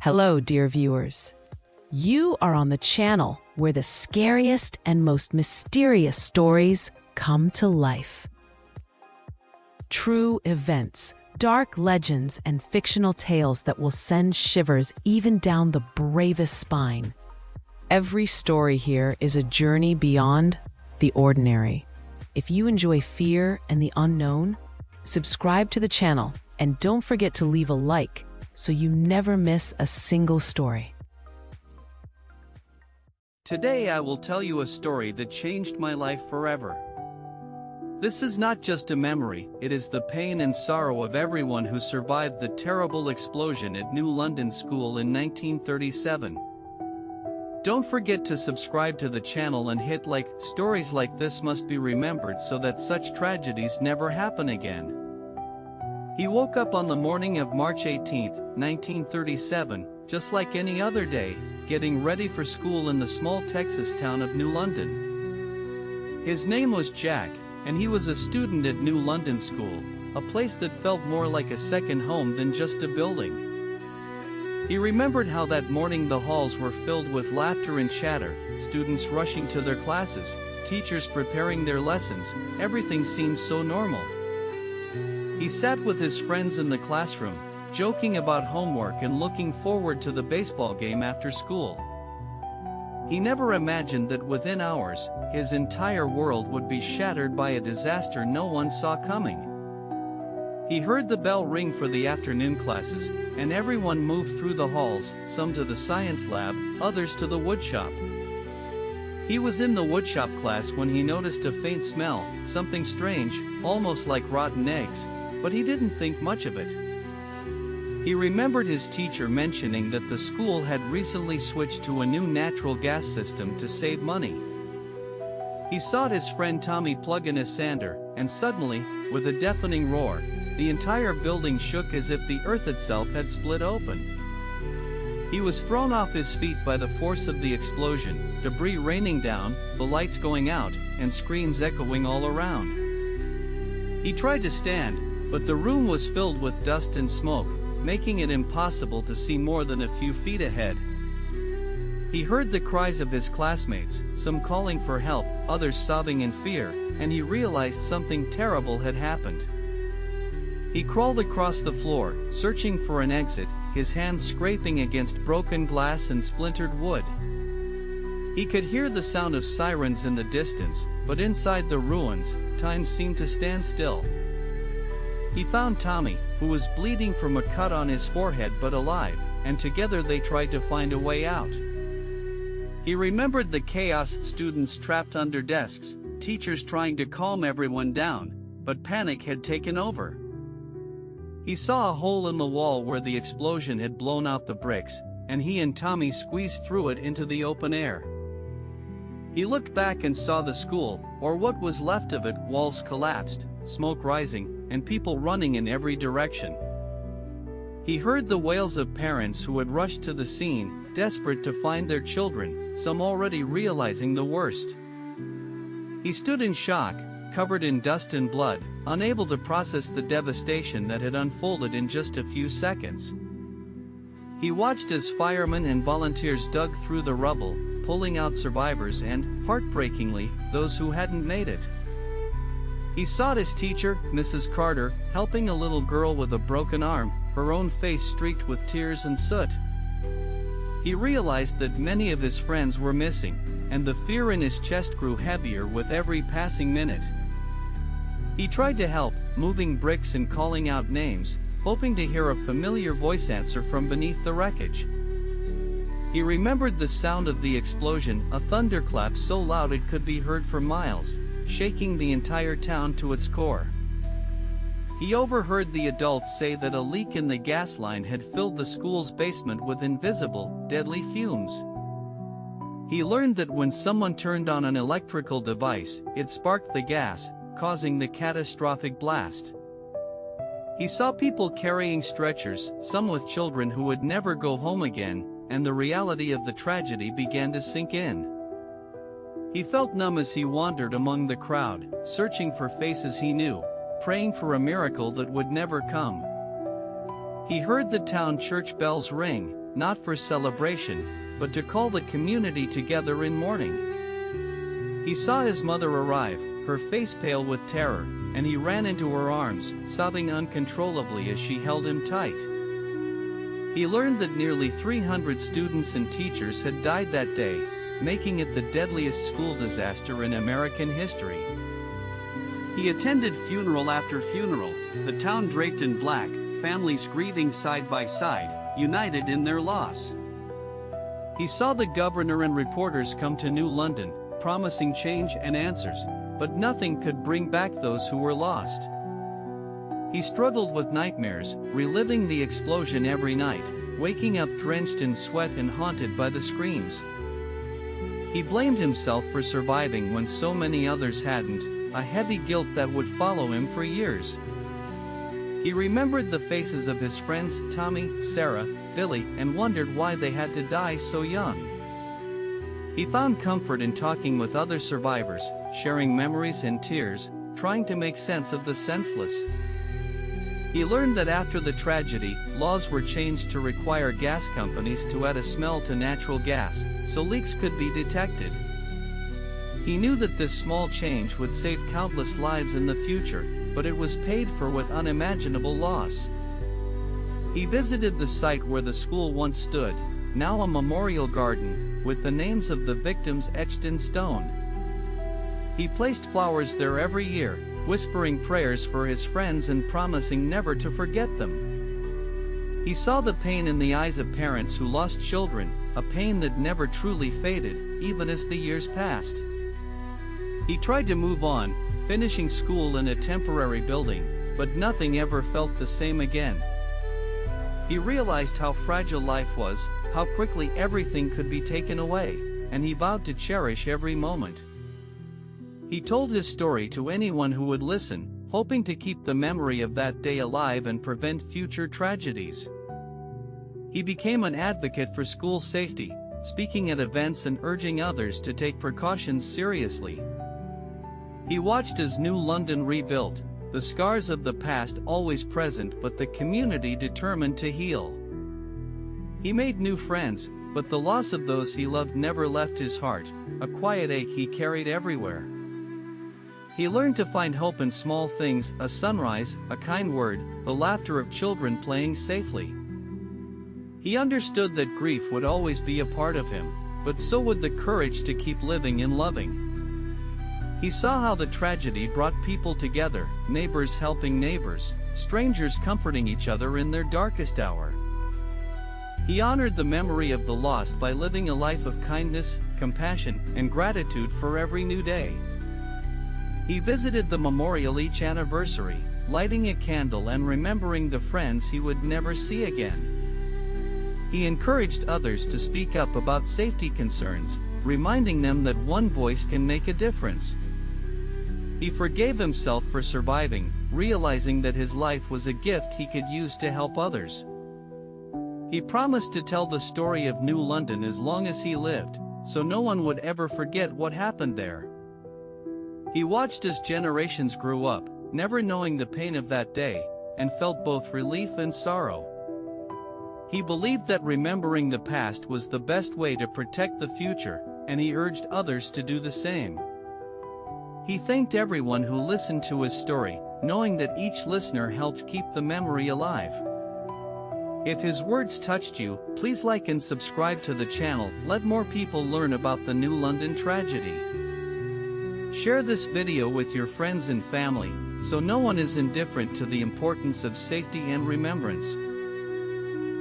Hello, dear viewers. You are on the channel where the scariest and most mysterious stories come to life. True events, dark legends, and fictional tales that will send shivers even down the bravest spine. Every story here is a journey beyond the ordinary. If you enjoy fear and the unknown, subscribe to the channel and don't forget to leave a like so you never miss a single story. Today I will tell you a story that changed my life forever. This is not just a memory, it is the pain and sorrow of everyone who survived the terrible explosion at New London School in 1937. Don't forget to subscribe to the channel and hit like. Stories like this must be remembered so that such tragedies never happen again. He woke up on the morning of March 18, 1937, just like any other day, getting ready for school in the small Texas town of New London. His name was Jack, and he was a student at New London School, a place that felt more like a second home than just a building. He remembered how that morning the halls were filled with laughter and chatter, students rushing to their classes, teachers preparing their lessons. Everything seemed so normal. He sat with his friends in the classroom, joking about homework and looking forward to the baseball game after school. He never imagined that within hours, his entire world would be shattered by a disaster no one saw coming. He heard the bell ring for the afternoon classes, and everyone moved through the halls, some to the science lab, others to the woodshop. He was in the woodshop class when he noticed a faint smell, something strange, almost like rotten eggs, but he didn't think much of it. He remembered his teacher mentioning that the school had recently switched to a new natural gas system to save money. He saw his friend Tommy plug in a sander, and suddenly, with a deafening roar, the entire building shook as if the earth itself had split open. He was thrown off his feet by the force of the explosion, debris raining down, the lights going out, and screams echoing all around. He tried to stand, but the room was filled with dust and smoke, making it impossible to see more than a few feet ahead. He heard the cries of his classmates, some calling for help, others sobbing in fear, and he realized something terrible had happened. He crawled across the floor, searching for an exit, his hands scraping against broken glass and splintered wood. He could hear the sound of sirens in the distance, but inside the ruins, time seemed to stand still. He found Tommy, who was bleeding from a cut on his forehead but alive, and together they tried to find a way out. He remembered the chaos, students trapped under desks, teachers trying to calm everyone down, but panic had taken over. He saw a hole in the wall where the explosion had blown out the bricks, and he and Tommy squeezed through it into the open air. He looked back and saw the school, or what was left of it, walls collapsed, smoke rising, and people running in every direction. He heard the wails of parents who had rushed to the scene, desperate to find their children, some already realizing the worst. He stood in shock, covered in dust and blood, unable to process the devastation that had unfolded in just a few seconds. He watched as firemen and volunteers dug through the rubble, pulling out survivors and, heartbreakingly, those who hadn't made it. He saw his teacher, Mrs. Carter, helping a little girl with a broken arm, her own face streaked with tears and soot. He realized that many of his friends were missing, and the fear in his chest grew heavier with every passing minute. He tried to help, moving bricks and calling out names, hoping to hear a familiar voice answer from beneath the wreckage. He remembered the sound of the explosion, a thunderclap so loud it could be heard for miles, shaking the entire town to its core. He overheard the adults say that a leak in the gas line had filled the school's basement with invisible, deadly fumes. He learned that when someone turned on an electrical device, it sparked the gas, causing the catastrophic blast. He saw people carrying stretchers, some with children who would never go home again, and the reality of the tragedy began to sink in. He felt numb as he wandered among the crowd, searching for faces he knew, praying for a miracle that would never come. He heard the town church bells ring, not for celebration, but to call the community together in mourning. He saw his mother arrive, her face pale with terror, and he ran into her arms, sobbing uncontrollably as she held him tight. He learned that nearly 300 students and teachers had died that day, making it the deadliest school disaster in American history. He attended funeral after funeral, the town draped in black, families grieving side by side, united in their loss. He saw the governor and reporters come to New London, promising change and answers, but nothing could bring back those who were lost. He struggled with nightmares, reliving the explosion every night, waking up drenched in sweat and haunted by the screams. He blamed himself for surviving when so many others hadn't, a heavy guilt that would follow him for years. He remembered the faces of his friends Tommy, Sarah, Billy, and wondered why they had to die so young. He found comfort in talking with other survivors, sharing memories and tears, trying to make sense of the senseless. He learned that after the tragedy, laws were changed to require gas companies to add a smell to natural gas, so leaks could be detected. He knew that this small change would save countless lives in the future, but it was paid for with unimaginable loss. He visited the site where the school once stood, now a memorial garden, with the names of the victims etched in stone. He placed flowers there every year, whispering prayers for his friends and promising never to forget them. He saw the pain in the eyes of parents who lost children, a pain that never truly faded, even as the years passed. He tried to move on, finishing school in a temporary building, but nothing ever felt the same again. He realized how fragile life was, how quickly everything could be taken away, and he vowed to cherish every moment. He told his story to anyone who would listen, hoping to keep the memory of that day alive and prevent future tragedies. He became an advocate for school safety, speaking at events and urging others to take precautions seriously. He watched as New London rebuilt, the scars of the past always present but the community determined to heal. He made new friends, but the loss of those he loved never left his heart, a quiet ache he carried everywhere. He learned to find hope in small things, a sunrise, a kind word, the laughter of children playing safely. He understood that grief would always be a part of him, but so would the courage to keep living and loving. He saw how the tragedy brought people together, neighbors helping neighbors, strangers comforting each other in their darkest hour. He honored the memory of the lost by living a life of kindness, compassion, and gratitude for every new day. He visited the memorial each anniversary, lighting a candle and remembering the friends he would never see again. He encouraged others to speak up about safety concerns, reminding them that one voice can make a difference. He forgave himself for surviving, realizing that his life was a gift he could use to help others. He promised to tell the story of New London as long as he lived, so no one would ever forget what happened there. He watched as generations grew up, never knowing the pain of that day, and felt both relief and sorrow. He believed that remembering the past was the best way to protect the future, and he urged others to do the same. He thanked everyone who listened to his story, knowing that each listener helped keep the memory alive. If his words touched you, please like and subscribe to the channel. Let more people learn about the New London tragedy. Share this video with your friends and family, so no one is indifferent to the importance of safety and remembrance.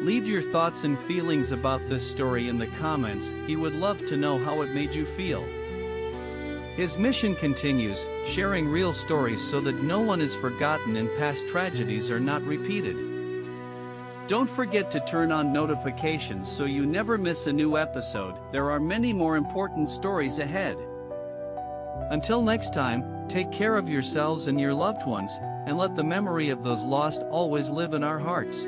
Leave your thoughts and feelings about this story in the comments. He would love to know how it made you feel. His mission continues, sharing real stories so that no one is forgotten and past tragedies are not repeated. Don't forget to turn on notifications so you never miss a new episode. There are many more important stories ahead. Until next time, take care of yourselves and your loved ones, and let the memory of those lost always live in our hearts.